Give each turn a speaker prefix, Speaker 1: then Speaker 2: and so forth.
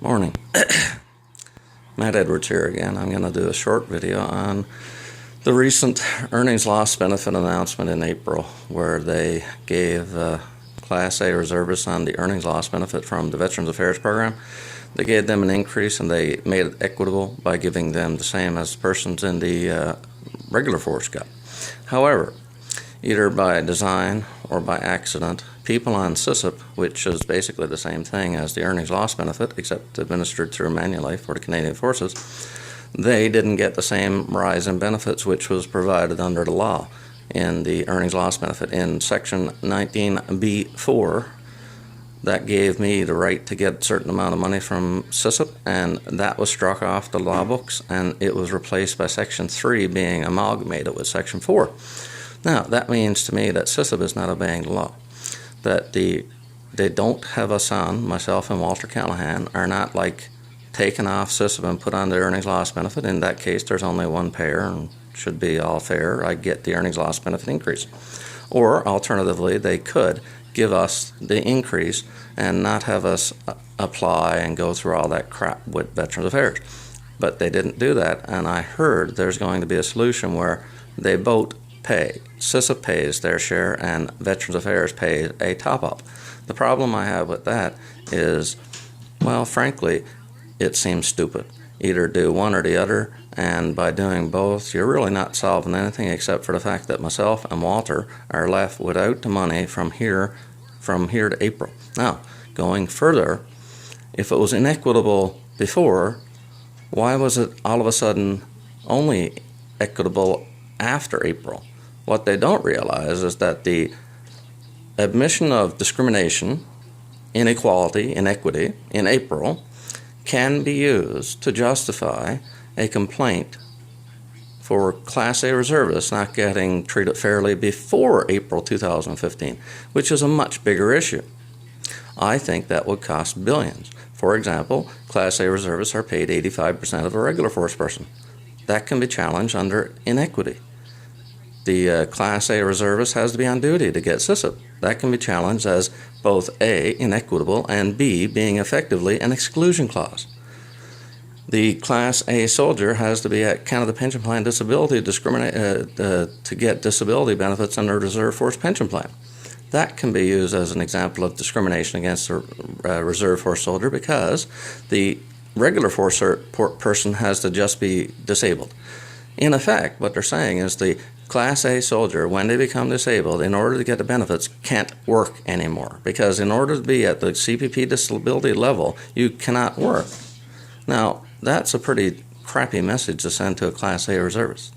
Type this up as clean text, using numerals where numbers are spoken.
Speaker 1: Morning. Matt Edwards here again. I'm going to do a short video on the recent earnings loss benefit announcement in April, where they gave Class A reservists on the earnings loss benefit from the Veterans Affairs Program. They gave them an increase, and they made it equitable by giving them the same as persons in the regular force got. However, either by design or by accident, people on SISIP, which is basically the same thing as the earnings loss benefit, except administered through Manulife for the Canadian Forces, they didn't get the same rise in benefits which was provided under the law in the earnings loss benefit. In Section 19B4, that gave me the right to get a certain amount of money from SISIP, and that was struck off the law books, and it was replaced by Section 3 being amalgamated with Section 4. Now, that means to me that SISIP is not obeying the law, that they don't have us on, myself and Walter Callahan, are not like taken off SISIP and put on the earnings loss benefit. In that case, there's only one payer and should be all fair. I get the earnings loss benefit increase. Or, alternatively, they could give us the increase and not have us apply and go through all that crap with Veterans Affairs. But they didn't do that, and I heard there's going to be a solution where they both pay. SISIP pays their share and Veterans Affairs pays a top-up. The problem I have with that is, well, frankly, it seems stupid. Either do one or the other, and by doing both, you're really not solving anything except for the fact that myself and Walter are left without the money from here to April. Now, going further, if it was inequitable before, why was it all of a sudden only equitable after April? What they don't realize is that the admission of discrimination, inequality, inequity in April can be used to justify a complaint for Class A reservists not getting treated fairly before April 2015, which is a much bigger issue. I think that would cost billions. For example, Class A reservists are paid 85% of a regular force person. That can be challenged under inequity. The Class A reservist has to be on duty to get SISIP. That can be challenged as both A, inequitable, and B, being effectively an exclusion clause. The Class A soldier has to be at Canada Pension Plan disability to get disability benefits under Reserve Force Pension Plan. That can be used as an example of discrimination against a Reserve Force soldier because the regular force person has to just be disabled. In effect, what they're saying is the Class A soldier, when they become disabled, in order to get the benefits, can't work anymore. Because in order to be at the CPP disability level, you cannot work. Now, that's a pretty crappy message to send to a Class A reservist.